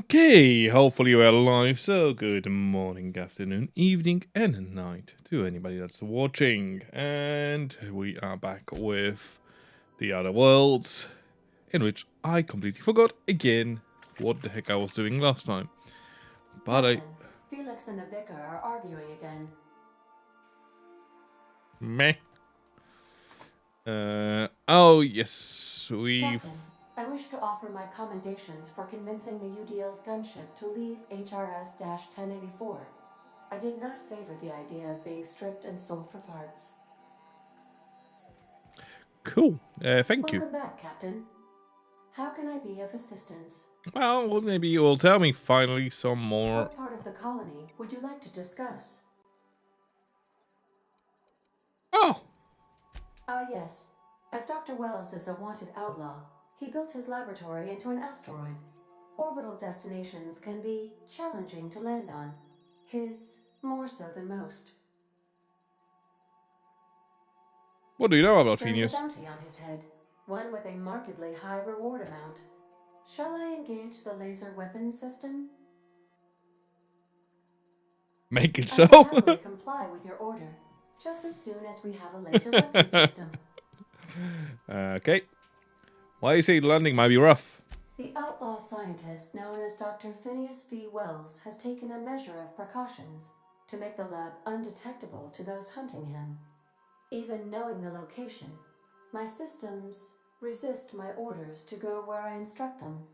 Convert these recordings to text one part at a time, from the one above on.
Okay, hopefully you're alive. So good morning, afternoon, evening, and night to anybody that's watching. And we are back with the other worlds, in which I completely forgot again what the heck I was doing last time. But Captain, Felix and the vicar are arguing again. meh. Oh yes, Captain, I wish to offer my commendations for convincing the UDL's gunship to leave HRS-1084. I did not favor the idea of being stripped and sold for parts. Cool. Thank you. Welcome back, Captain. How can I be of assistance? Well, maybe you will tell me finally some more. What part of the colony would you like to discuss? Oh. Yes. As Dr. Wells is a wanted outlaw, he built his laboratory into an asteroid. Orbital destinations can be challenging to land on. His more so than most. What do you know about There's Phineas? a bounty on his head, one with a markedly high reward amount. Shall I engage the laser weapons system? Make it I so. will happily comply with your order, just as soon as we have a laser weapons system. Okay. Why you say landing might be rough? The outlaw scientist known as Dr. Phineas V. Wells has taken a measure of precautions to make the lab undetectable to those hunting him. Even knowing the location, my systems resist my orders to go where I instruct them.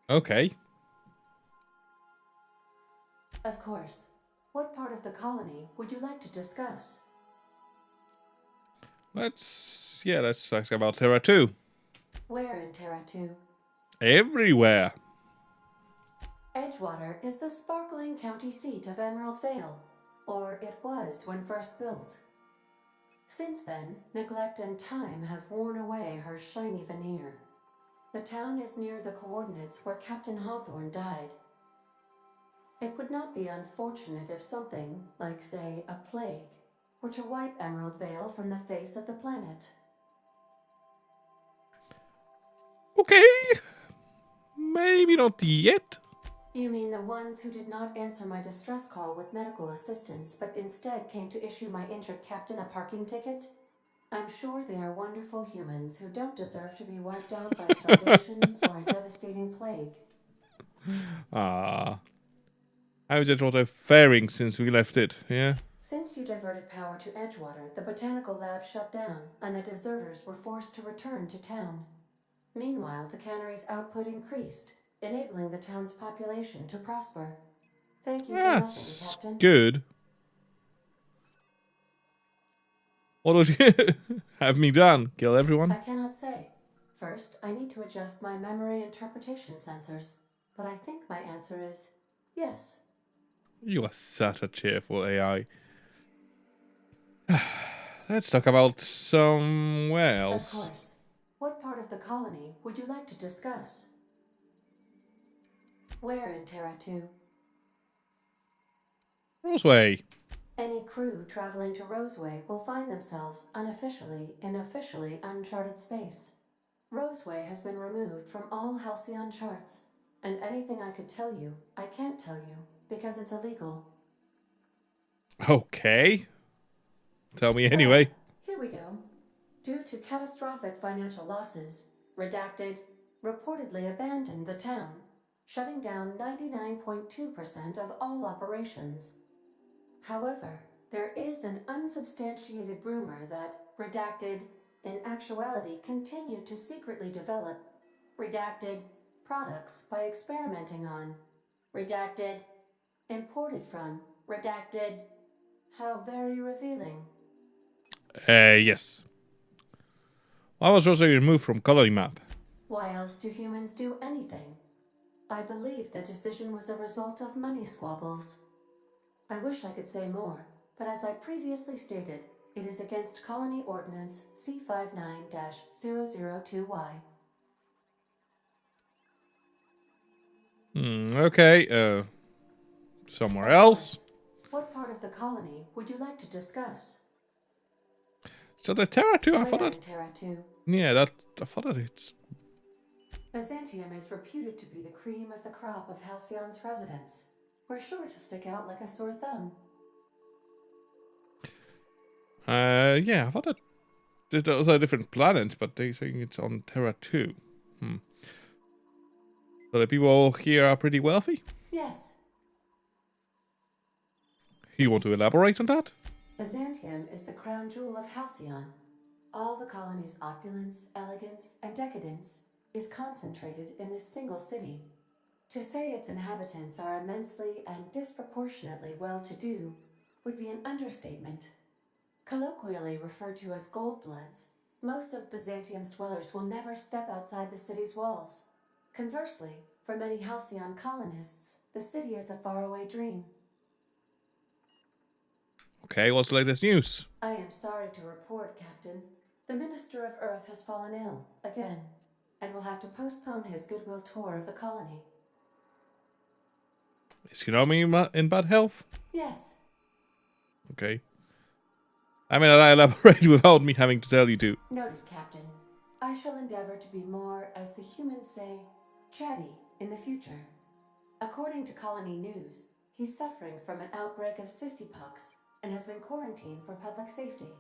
Okay. Of course. What part of the colony would you like to discuss? Let's talk about Terra 2. Where in Terra 2? Everywhere. Edgewater is the sparkling county seat of Emerald Vale, or it was when first built. Since then, neglect and time have worn away her shiny veneer. The town is near the coordinates where Captain Hawthorne died. It would not be unfortunate if something, like say a plague, were to wipe Emerald Vale from the face of the planet. Okay. Maybe not yet. You mean the ones who did not answer my distress call with medical assistance, but instead came to issue my injured captain a parking ticket? I'm sure they are wonderful humans who don't deserve to be wiped out by starvation or a devastating plague. How is Edgewater faring since we left it? Yeah. Since you diverted power to Edgewater, the botanical lab shut down, and the deserters were forced to return to town. Meanwhile, the cannery's output increased, enabling the town's population to prosper. Thank you for nothing, That's Captain. good. What would you have me done? Kill everyone? I cannot say. First, I need to adjust my memory interpretation sensors, but I think my answer is yes. You are such a cheerful AI. Let's talk about somewhere else. Of course. What part of the colony would you like to discuss? Where in Terra 2? Roseway. Any crew traveling to Roseway will find themselves unofficially in officially uncharted space. Roseway has been removed from all Halcyon charts, and anything I could tell you, I can't tell you, because it's illegal. Okay. Tell me anyway. Here we go. Due to catastrophic financial losses, Redacted reportedly abandoned the town, shutting down 99.2% of all operations. However, there is an unsubstantiated rumor that Redacted, in actuality, continued to secretly develop Redacted products by experimenting on Redacted, imported from Redacted. How very revealing. Yes. Why was Roseway removed from colony map? Why else do humans do anything? I believe the decision was a result of money squabbles. I wish I could say more, but as I previously stated, it is against Colony Ordinance C59-002Y. Okay, somewhere else. What part of the colony would you like to discuss? So the Terra 2, I Where thought in that... Terra 2? Yeah, I thought that it's Byzantium is reputed to be the cream of the crop of Halcyon's residents. We're sure to stick out like a sore thumb. Yeah, I thought that those are different planets, but they're saying it's on Terra too. So the people here are pretty wealthy? Yes. You want to elaborate on that? Byzantium is the crown jewel of Halcyon. All the colony's opulence, elegance, and decadence is concentrated in this single city. To say its inhabitants are immensely and disproportionately well-to-do would be an understatement. Colloquially referred to as gold-bloods, most of Byzantium's dwellers will never step outside the city's walls. Conversely, for many Halcyon colonists, the city is a faraway dream. Okay, what's the latest news? I am sorry to report, Captain. The Minister of Earth has fallen ill, again, and will have to postpone his goodwill tour of the colony. Is Konami in bad health? Yes. Okay. I mean, I elaborate without me having to tell you to. Noted, Captain. I shall endeavor to be more, as the humans say, chatty in the future. According to Colony News, he's suffering from an outbreak of cystipox and has been quarantined for public safety.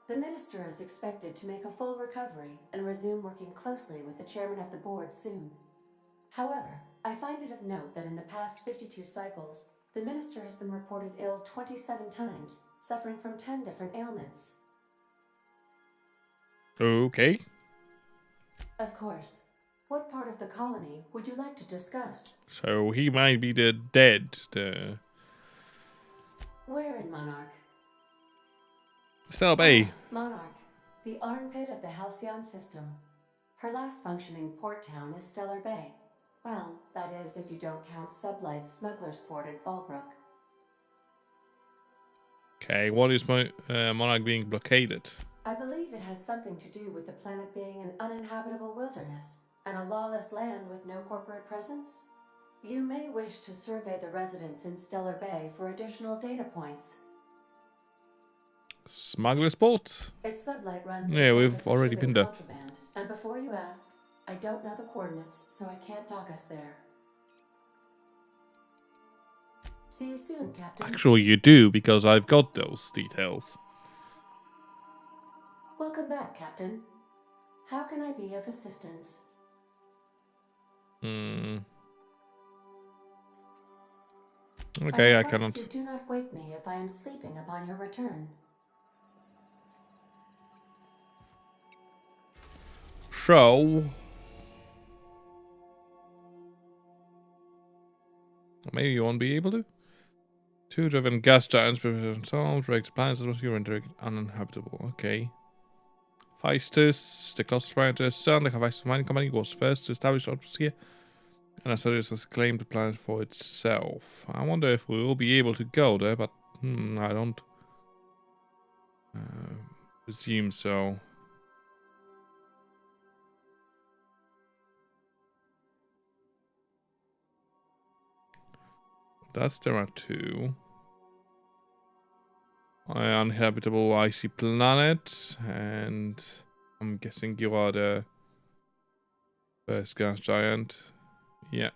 The minister is expected to make a full recovery and resume working closely with the chairman of the board soon. However, I find it of note that in the past 52 cycles, the minister has been reported ill 27 times, suffering from 10 different ailments. Okay. Of course. What part of the colony would you like to discuss? So he might be the dead, Where in Monarch? Stella Bay. Monarch, the armpit of the Halcyon system. Her last functioning port town is Stellar Bay. Well, that is if you don't count Sublight's Smuggler's Port in Fallbrook. Okay, what is my Monarch being blockaded? I believe it has something to do with the planet being an uninhabitable wilderness and a lawless land with no corporate presence. You may wish to survey the residents in Stellar Bay for additional data points. Smuggler's Port? It's Sublight run. Yeah, we've already been there. Contraband. And before you ask, I don't know the coordinates, so I can't dock us there. See you soon, Captain. Actually, you do, because I've got those details. Welcome back, Captain. How can I be of assistance? Okay, I cannot. You do not wake me if I am sleeping upon your return. So, maybe you won't be able to. Two driven gas giants, solved, reactor planets, atmosphere, uninhabitable. Okay. Feistus, the closest planet to the sun, the Feistus Mining Company was first to establish the atmosphere, and as such has claimed the planet for itself. I wonder if we will be able to go there, but I don't assume so. That's Terra 2. Uninhabitable icy planet, and I'm guessing you are the first gas giant. Yeah.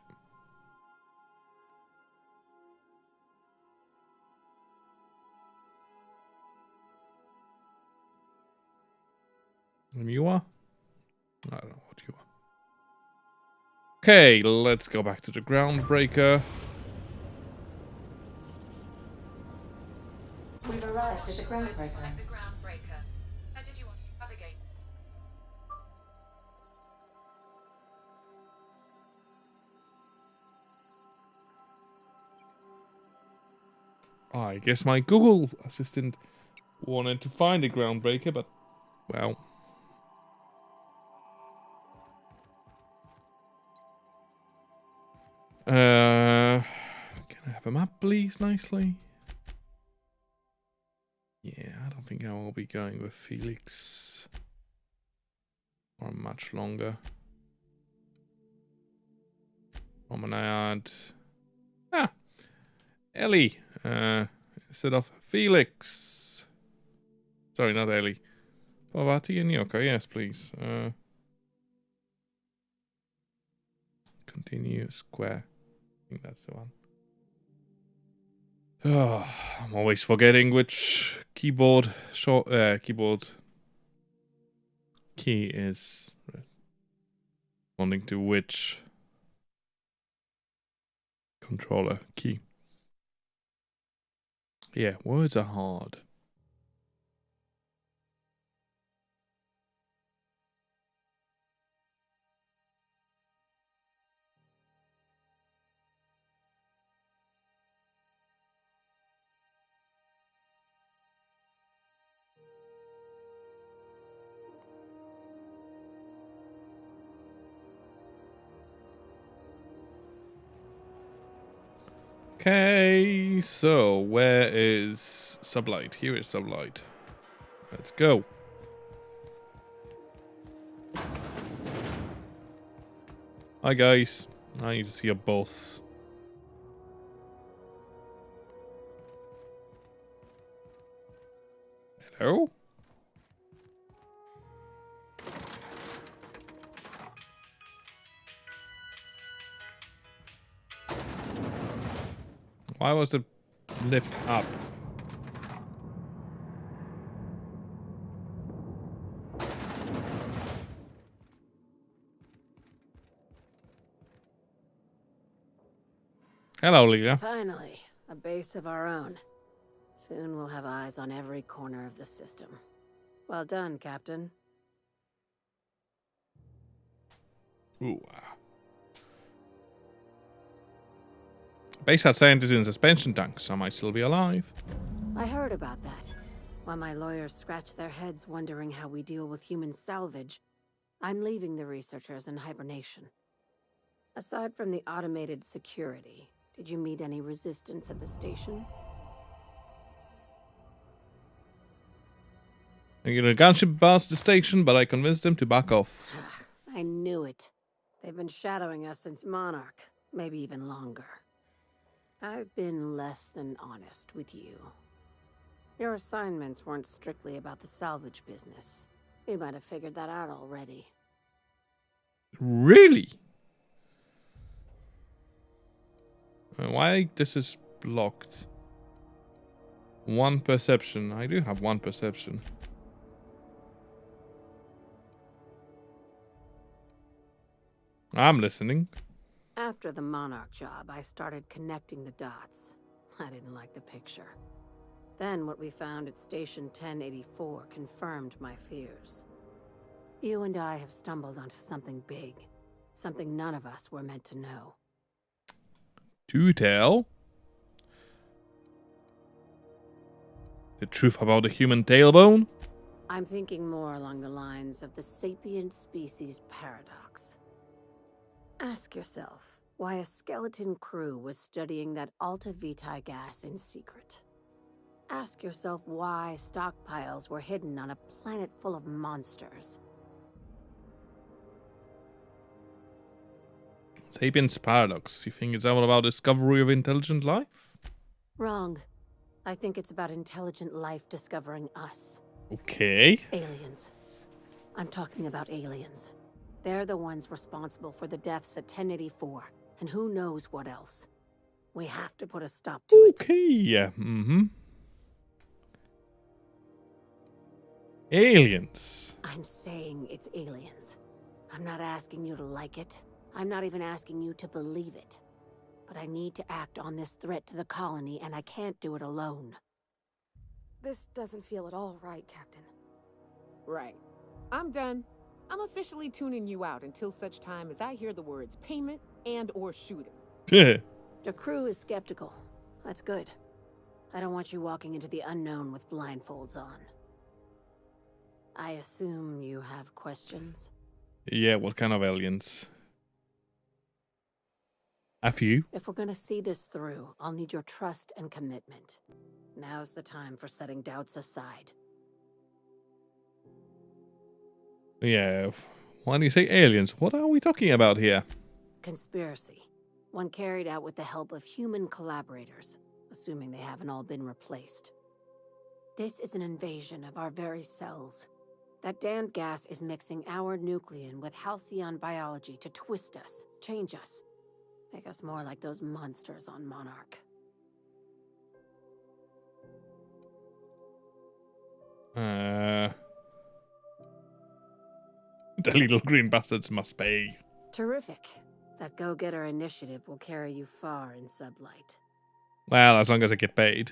And you are? I don't know what you are. Okay, let's go back to the groundbreaker. We've arrived at the groundbreaker. How did you want to navigate? I guess my Google Assistant wanted to find a groundbreaker, but, well. Can I have a map, please, nicely? Yeah, I don't think I will be going with Felix for much longer. Promenade. Ah, Ellie. Instead of Felix. Sorry, not Ellie. Pavati and Yoko. Yes, please. Continue square. I think that's the one. Oh, I'm always forgetting which keyboard key is responding to which controller key. Yeah, words are hard. Okay, so where is Sublight? Here is Sublight. Let's go. Hi guys, I need to see a boss. Hello? Why was the lift up? Hello, Leah. Finally, a base of our own. Soon we'll have eyes on every corner of the system. Well done, Captain. Ooh. Base had scientists in suspension tanks. I might still be alive. I heard about that. While my lawyers scratch their heads wondering how we deal with human salvage, I'm leaving the researchers in hibernation. Aside from the automated security, did you meet any resistance at the station? I'm gonna gunship boss the station, but I convinced them to back off. I knew it. They've been shadowing us since Monarch, maybe even longer. I've been less than honest with you. Your assignments weren't strictly about the salvage business. You might have figured that out already. Really? Why this is blocked? One perception. I do have one perception. I'm listening. After the Monarch job, I started connecting the dots. I didn't like the picture. Then what we found at Station 1084 confirmed my fears. You and I have stumbled onto something big. Something none of us were meant to know. To tell the truth about the human tailbone? I'm thinking more along the lines of the sapient species paradox. Ask yourself why a skeleton crew was studying that Alta Vitae gas in secret. Ask yourself why stockpiles were hidden on a planet full of monsters. Sapiens paradox. You think it's all about discovery of intelligent life? Wrong. I think it's about intelligent life discovering us. Okay. Aliens. I'm talking about aliens. They're the ones responsible for the deaths at 1084, and who knows what else. We have to put a stop to it. Okay, yeah. Aliens. I'm saying it's aliens. I'm not asking you to like it. I'm not even asking you to believe it. But I need to act on this threat to the colony, and I can't do it alone. This doesn't feel at all right, Captain. Right. I'm done. I'm officially tuning you out until such time as I hear the words payment and/or shooting. The crew is skeptical. That's good. I don't want you walking into the unknown with blindfolds on. I assume you have questions? Yeah, what kind of aliens? A few. If we're gonna see this through, I'll need your trust and commitment. Now's the time for setting doubts aside. Yeah. Why do you say aliens? What are we talking about here? Conspiracy. One carried out with the help of human collaborators, assuming they haven't all been replaced. This is an invasion of our very cells. That damned gas is mixing our nucleon with halcyon biology to twist us, change us, Make us more like those monsters on Monarch. The little green bastards must pay. Terrific. That go-getter initiative will carry you far in Sublight. Well, as long as I get paid.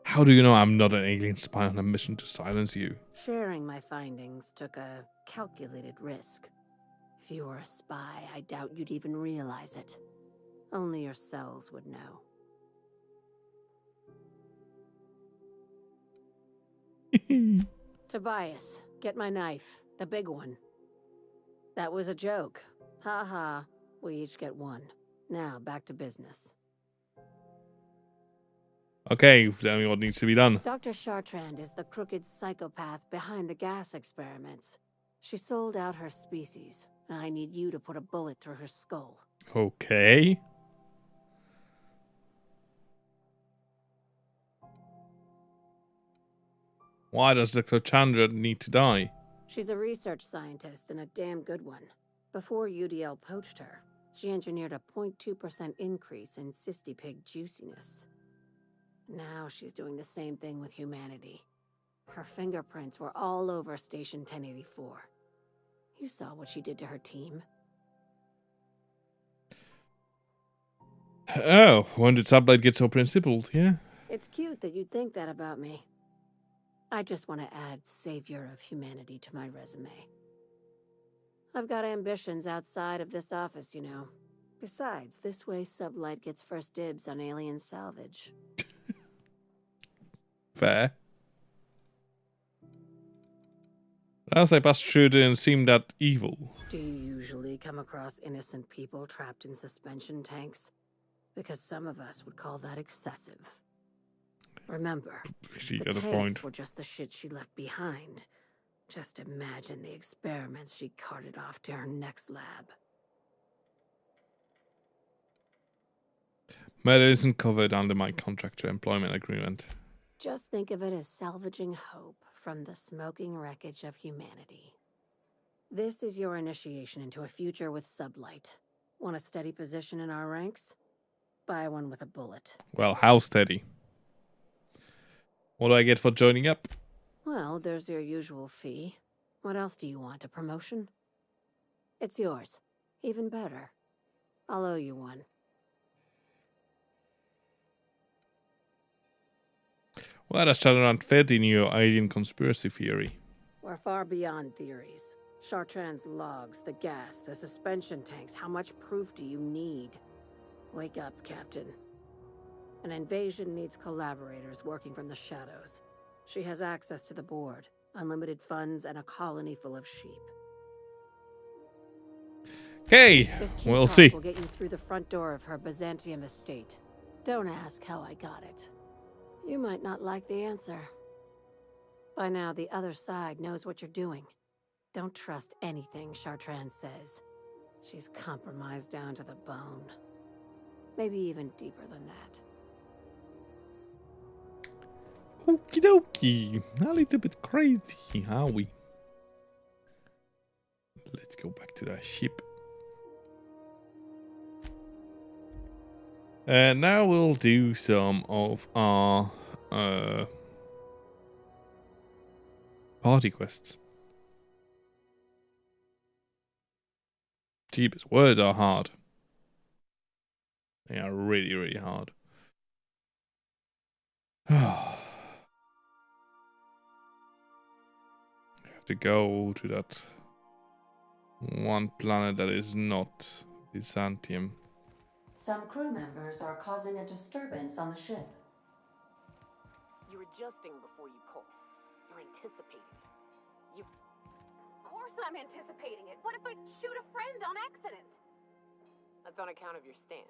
How do you know I'm not an alien spy on a mission to silence you? Sharing my findings took a calculated risk. If you were a spy, I doubt you'd even realize it. Only your cells would know. Tobias, get my knife. The big one. That was a joke. Ha ha. We each get one. Now, back to business. Okay, tell me what needs to be done. Dr. Chartrand is the crooked psychopath behind the gas experiments. She sold out her species. I need you to put a bullet through her skull. Okay. Why does Dr. Chandra need to die? She's a research scientist and a damn good one. Before UDL poached her, she engineered a 0.2% increase in cystipig juiciness. Now she's doing the same thing with humanity. Her fingerprints were all over Station 1084. You saw what she did to her team. Oh, when did Sublight get so principled, yeah? It's cute that you'd think that about me. I just want to add savior of humanity to my resume. I've got ambitions outside of this office, you know. Besides, this way Sublight gets first dibs on alien salvage. Fair. As I passed through, it didn't seem that evil. Do you usually come across innocent people trapped in suspension tanks? Because some of us would call that excessive. Remember, She the got a tanks point. were just the shit she left behind. Just imagine the experiments she carted off to her next lab. Murder isn't covered under my contractor employment agreement. Just think of it as salvaging hope from the smoking wreckage of humanity. This is your initiation into a future with Sublight. Want a steady position in our ranks? Buy one with a bullet. Well, how steady? What do I get for joining up? Well, there's your usual fee. What else do you want? A promotion? It's yours. Even better. I'll owe you one. Well, that's around fit in your alien conspiracy theory. We're far beyond theories. Chartrand's logs, the gas, the suspension tanks. How much proof do you need? Wake up, Captain. An invasion needs collaborators working from the shadows. She has access to the board, unlimited funds, and a colony full of sheep. Okay, This key we'll card see. will get you through the front door of her Byzantium estate. Don't ask how I got it. You might not like the answer. By now, the other side knows what you're doing. Don't trust anything Chartrand says. She's compromised down to the bone. Maybe even deeper than that. Okie dokie. A little bit crazy, are we? Let's go back to the ship. And now we'll do some of our party quests. Jeepers, words are hard. They are really, really hard. I have to go to that one planet that is not Byzantium. Some crew members are causing a disturbance on the ship. You're adjusting before you pull. You're anticipating it. Of course I'm anticipating it. What if I shoot a friend on accident? That's on account of your stance.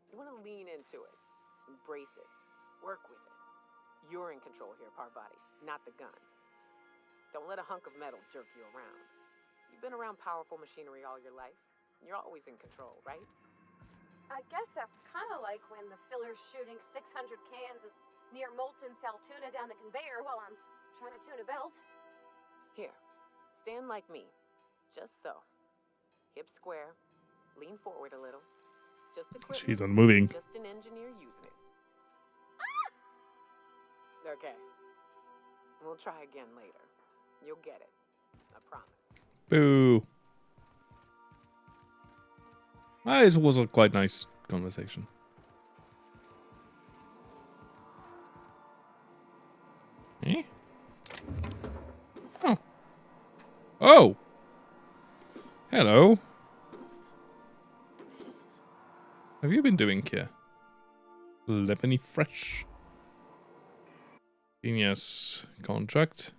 You want to lean into it. Embrace it. Work with it. You're in control here, Parvati, not the gun. Don't let a hunk of metal jerk you around. You've been around powerful machinery all your life. You're always in control, right? I guess that's kind of like when the filler's shooting 600 cans of near molten sal tuna down the conveyor while I'm trying to tune a belt. Here, stand like me. Just so. Hips square, Lean forward a little. Just equipment. She's not moving. Just an engineer using it. Okay. We'll try again later. You'll get it. I promise. Boo. This was a quite nice conversation. Eh? Oh. Oh! Hello. Have you been doing here? Lemony Fresh. Genius contract.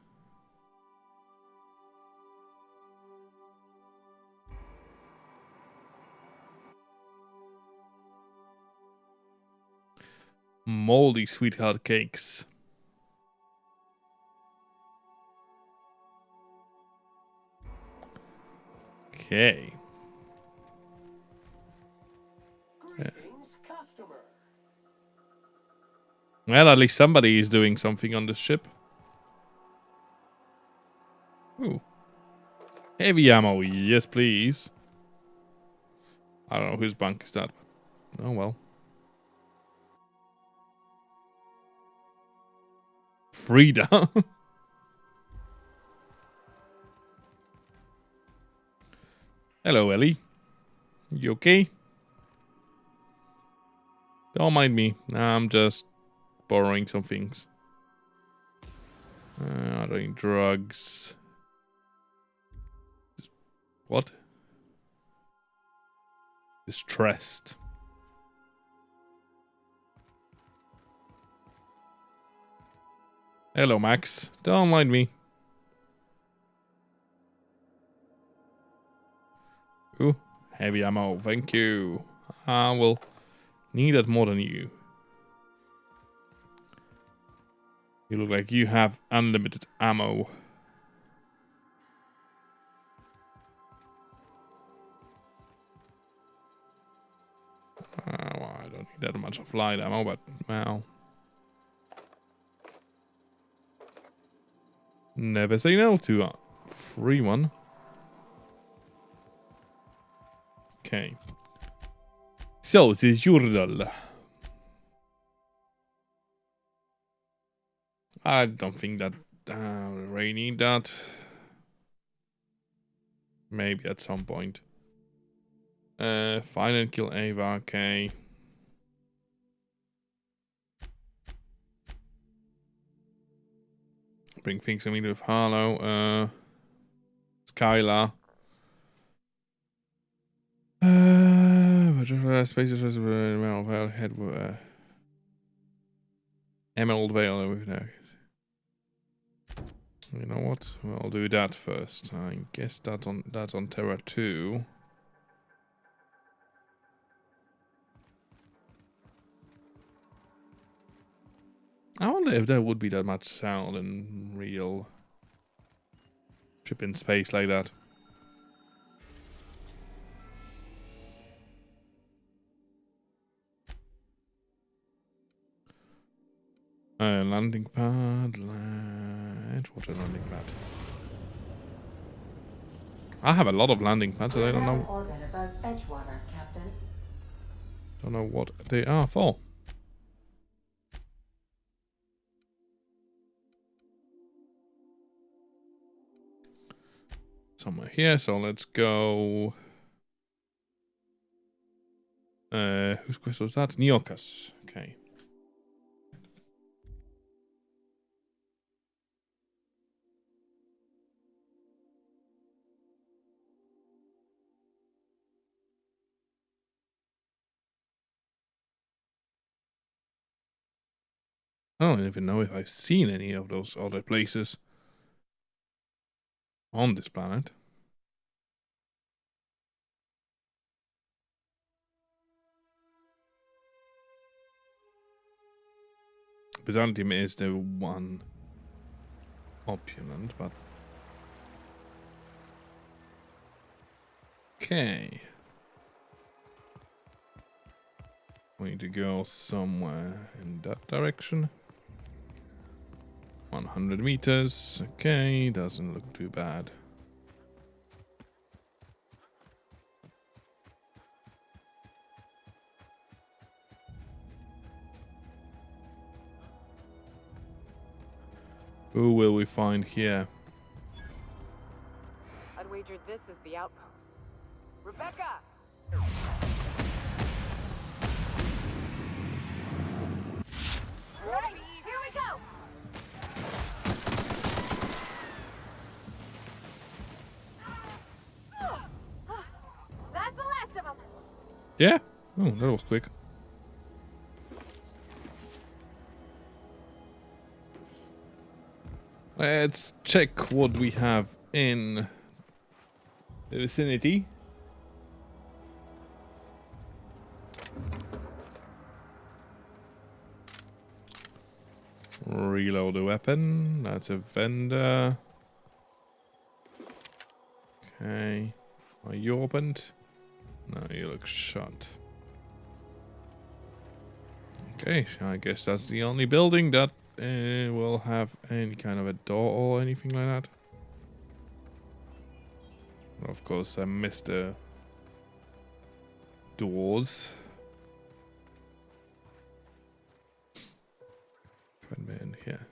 Moldy sweetheart cakes. Okay. Well, at least somebody is doing something on this ship. Ooh. Heavy ammo, yes please. I don't know whose bunk is that, but oh well. Frida. Hello, Ellie. You okay? Don't mind me. I'm just borrowing some things. Doing drugs. What? Distressed. Hello, Max. Don't mind me. Ooh, heavy ammo. Thank you. I will need it more than you. You look like you have unlimited ammo. Well, I don't need that much of light ammo, but well. Never say no to a free one. Okay. So, this is Jurdal. I don't think that really need that. Maybe at some point. Find and kill Ava, okay. Bring things I mean with Harlow. Skylar. Spaces Emerald Vale head. Emerald Vale. You know what? We'll do that first. I guess that's on Terra 2. I wonder if there would be that much sound in real trip in space like that. Landing pad, Edgewater landing pad. I have a lot of landing pads, and I don't know. Orbit above Edgewater, Captain. Don't know what they are for. Somewhere here, so let's go. Whose quest was that? Nyokas. Okay. I don't even know if I've seen any of those other places on this planet. Byzantium is the one opulent, but okay. We need to go somewhere in that direction. 100 meters. Okay, doesn't look too bad. Who will we find here? I'd wager this is the outpost. Rebecca! Right, here we go! That's the last of them! Yeah? Oh, that was quick. Let's check what we have in the vicinity. Reload the weapon. That's a vendor. Okay. Are you opened? No, you look shut. Okay, so I guess that's the only building that will have any kind of a door or anything like that. Of course, I missed the doors. Find me in here.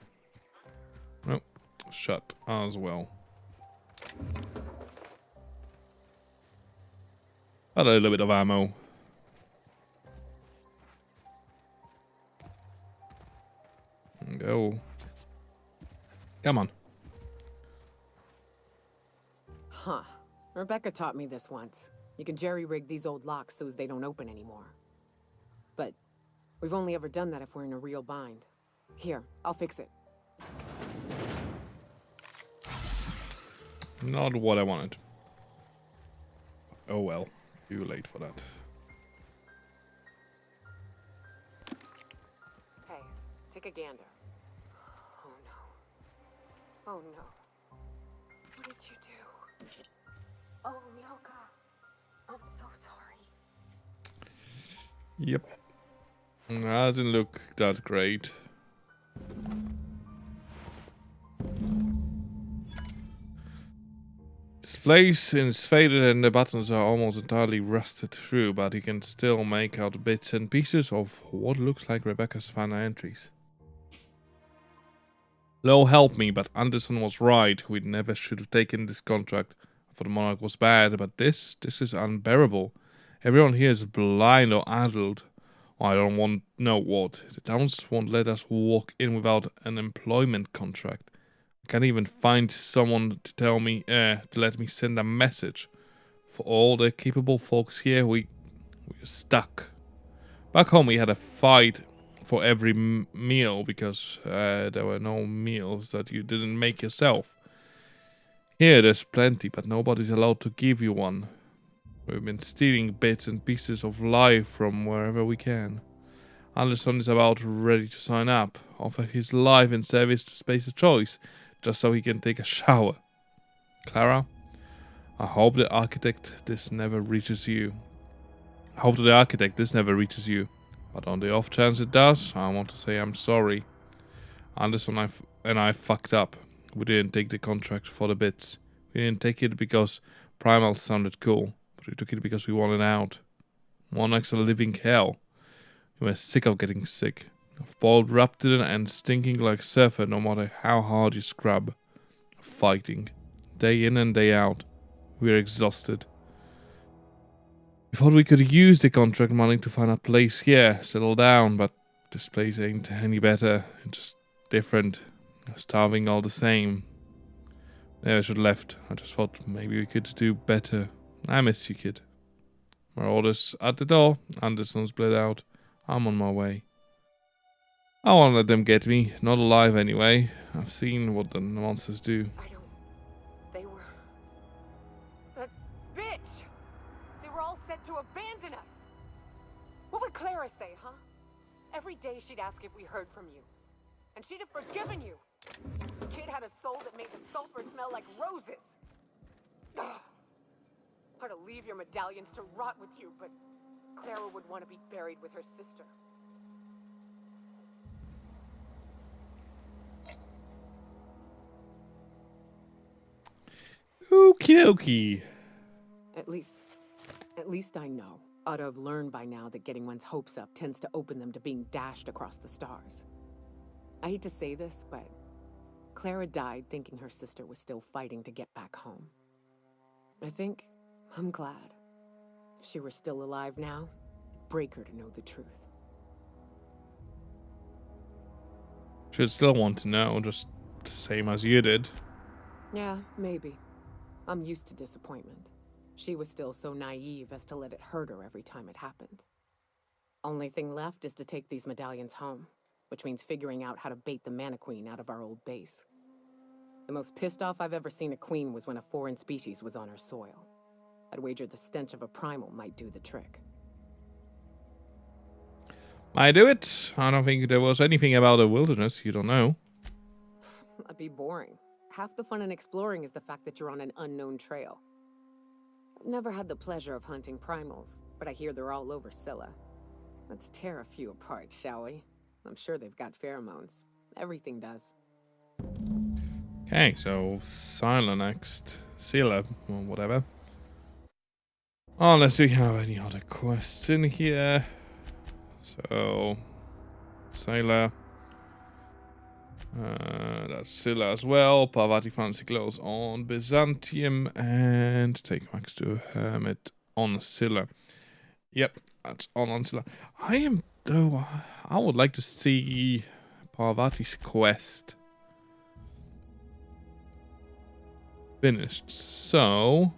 Nope, shut as well. A little bit of ammo. Go. Come on. Huh. Rebecca taught me this once. You can jerry-rig these old locks so as they don't open anymore. But we've only ever done that if we're in a real bind. Here, I'll fix it. Not what I wanted. Oh well. Too late for that. Hey, take a gander. Oh no. Oh no. What did you do? Oh, Myoka. I'm so sorry. Yep. Doesn't look that great. This place is faded and the buttons are almost entirely rusted through, but you can still make out bits and pieces of what looks like Rebecca's final entries. Lord help me, but Anderson was right. We never should have taken this contract. For the Monarch was bad, but this is unbearable. Everyone here is blind or addled. I don't want know what. The towns won't let us walk in without an employment contract. I can't even find someone to tell me, to let me send a message. For all the capable folks here, we're stuck. Back home we had a fight for every meal because there were no meals that you didn't make yourself. Here there's plenty, but nobody's allowed to give you one. We've been stealing bits and pieces of life from wherever we can. Anderson is about ready to sign up, offer his life in service to Space's Choice, just so he can take a shower. Clara, I hope the architect this never reaches you. But on the off chance it does, I want to say I'm sorry. Anderson and I fucked up. We didn't take the contract for the bits. We didn't take it because Primal sounded cool, but we took it because we wanted out. Monarch's a living hell. We were sick of getting sick. Of boiled raptor and stinking like surfer no matter how hard you scrub. Fighting. Day in and day out. We're exhausted. We thought we could use the contract money to find a place here, settle down, but this place ain't any better. It's just different. Starving all the same. Never should have left. I just thought maybe we could do better. I miss you, kid. My orders at the door. Anderson's bled out. I'm on my way. I won't let them get me. Not alive anyway. I've seen what the monsters do. They were... That bitch! They were all set to abandon us! What would Clara say, huh? Every day she'd ask if we heard from you. And she'd have forgiven you. The kid had a soul that made the sulfur smell like roses. Ugh. I'd leave your medallions to rot with you, but Clara would want to be buried with her sister. Okie dokie. At least I know. Ought to have learned by now that getting one's hopes up tends to open them to being dashed across the stars. I hate to say this, but Clara died thinking her sister was still fighting to get back home. I think I'm glad. If she were still alive now, it'd break her to know the truth. She'd still want to know, just the same as you did. Yeah, maybe. I'm used to disappointment. She was still so naive as to let it hurt her every time it happened. Only thing left is to take these medallions home, which means figuring out how to bait the Mana-Queen out of our old base. The most pissed off I've ever seen a queen was when a foreign species was on her soil. I'd wager the stench of a primal might do the trick. Might do it. I don't think there was anything about the wilderness you don't know. That'd be boring. Half the fun in exploring is the fact that you're on an unknown trail. I've never had the pleasure of hunting primals, but I hear they're all over Scylla. Let's tear a few apart, shall we? I'm sure they've got pheromones. Everything does. Okay, so Scylla next. Scylla, or whatever. Unless we have any other quests in here. So, Scylla. That's Scylla as well. Parvati fancy clothes on Byzantium. And take Max to Hermit on Scylla. Yep, that's on Scylla. I would like to see Parvati's quest finished. So,